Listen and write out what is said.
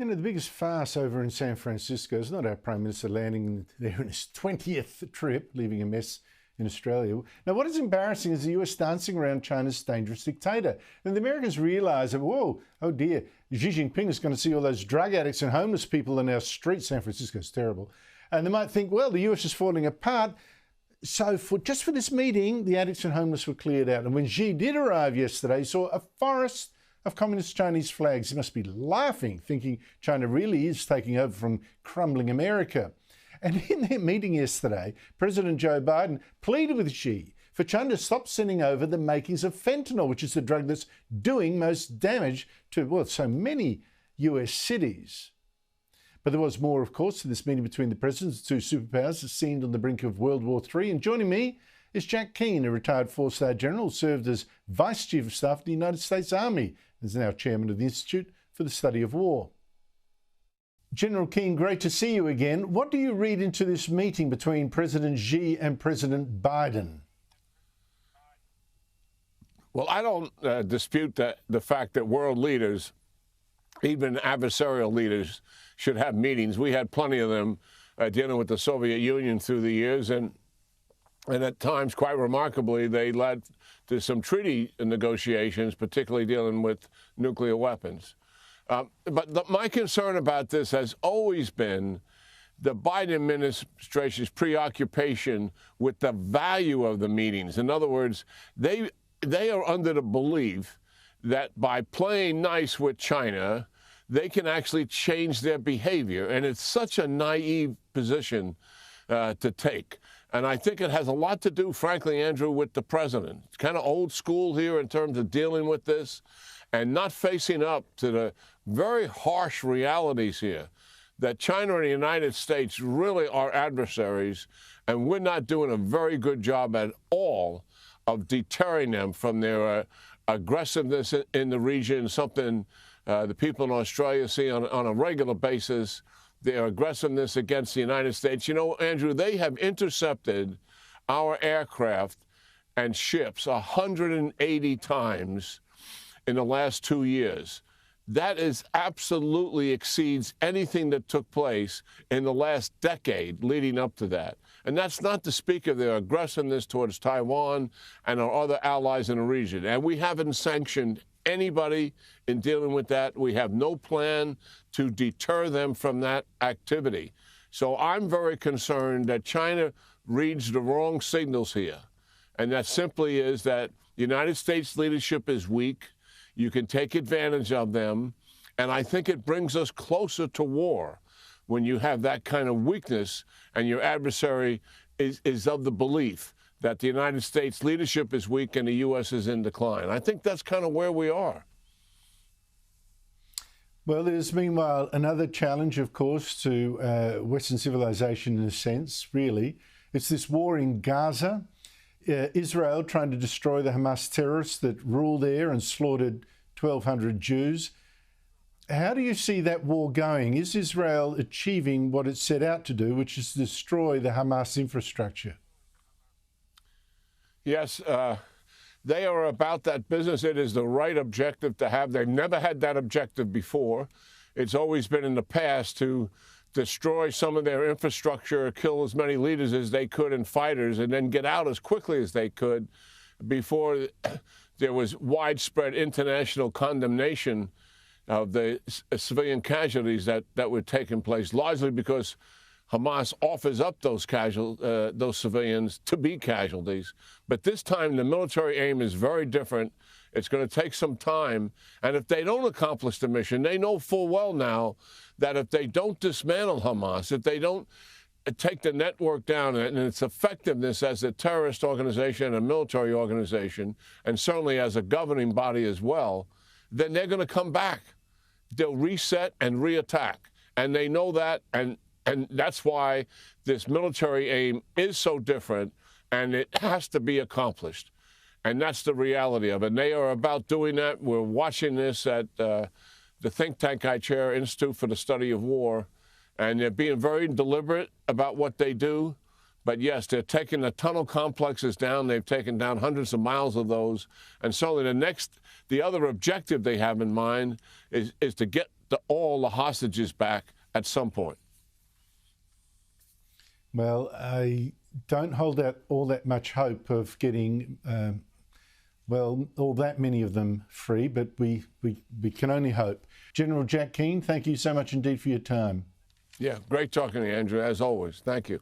You know, the biggest farce over in San Francisco is not our Prime Minister landing there on his 20th trip, leaving a mess in Australia. Now, what is embarrassing is the US dancing around China's dangerous dictator. And the Americans realise that, whoa, oh dear, Xi Jinping is going to see all those drug addicts and homeless people in our streets. San Francisco's terrible. And they might think, well, the US is falling apart. So just for this meeting, the addicts and homeless were cleared out. And when Xi did arrive yesterday, he saw a forest of communist Chinese flags. He must be laughing, thinking China really is taking over from crumbling America. And in their meeting yesterday, President Joe Biden pleaded with Xi for China to stop sending over the makings of fentanyl, which is the drug that's doing most damage to, well, so many US cities. But there was more, of course, to this meeting between the presidents, the two superpowers that seemed on the brink of World War III. And joining me is Jack Keane, a retired four-star general who served as Vice Chief of Staff of the United States Army, and is now chairman of the Institute for the Study of War. General Keane, great to see you again. What do you read into this meeting between President Xi and President Biden? Well, I don't dispute the fact that world leaders, even adversarial leaders, should have meetings. We had plenty of them dealing with the Soviet Union through the years, and at times, quite remarkably, they led to some treaty negotiations, particularly dealing with nuclear weapons. But my concern about this has always been the Biden administration's preoccupation with the value of the meetings. In other words, they are under the belief that by playing nice with China, they can actually change their behavior. And it's such a naive position to take. And I think it has a lot to do, frankly, Andrew, with the president. It's kind of old school here in terms of dealing with this and not facing up to the very harsh realities here that China and the United States really are adversaries, and we're not doing a very good job at all of deterring them from their aggressiveness in the region, something the people in Australia see on a regular basis. Their aggressiveness against the United States. You know, Andrew, they have intercepted our aircraft and ships 180 times in the last 2 years. That is absolutely exceeds anything that took place in the last decade leading up to that. And that's not to speak of their aggressiveness towards Taiwan and our other allies in the region. And we haven't sanctioned anybody in dealing with that. We have no plan to deter them from that activity. So I'm very concerned that China reads the wrong signals here. And that simply is that the United States leadership is weak. You can take advantage of them. And I think it brings us closer to war when you have that kind of weakness and your adversary is of the belief that the United States leadership is weak and the U.S. is in decline. I think that's kind of where we are. Well, there's meanwhile another challenge, of course, to Western civilization in a sense, really. It's this war in Gaza. Israel trying to destroy the Hamas terrorists that rule there and slaughtered 1,200 Jews. How do you see that war going? Is Israel achieving what it set out to do, which is destroy the Hamas infrastructure? Yes, they are about that business. It is the right objective to have. They've never had that objective before. It's always been in the past to destroy some of their infrastructure, kill as many leaders as they could and fighters, and then get out as quickly as they could before there was widespread international condemnation of the civilian casualties that were taking place, largely because Hamas offers up those civilians to be casualties. But this time, the military aim is very different. It's going to take some time. And if they don't accomplish the mission, they know full well now that if they don't dismantle Hamas, if they don't take the network down and its effectiveness as a terrorist organization and a military organization, and certainly as a governing body as well, then they're going to come back. They'll reset and reattack. And they know that, and that's why this military aim is so different, and it has to be accomplished. And that's the reality of it. And they are about doing that. We're watching this at the think tank I chair, Institute for the Study of War, and they're being very deliberate about what they do. But yes, they're taking the tunnel complexes down. They've taken down hundreds of miles of those. And certainly the other objective they have in mind is to get all the hostages back at some point? Well, I don't hold out all that much hope of getting, all that many of them free, but we can only hope. General Jack Keane, thank you so much indeed for your time. Yeah, great talking to you, Andrew, as always. Thank you.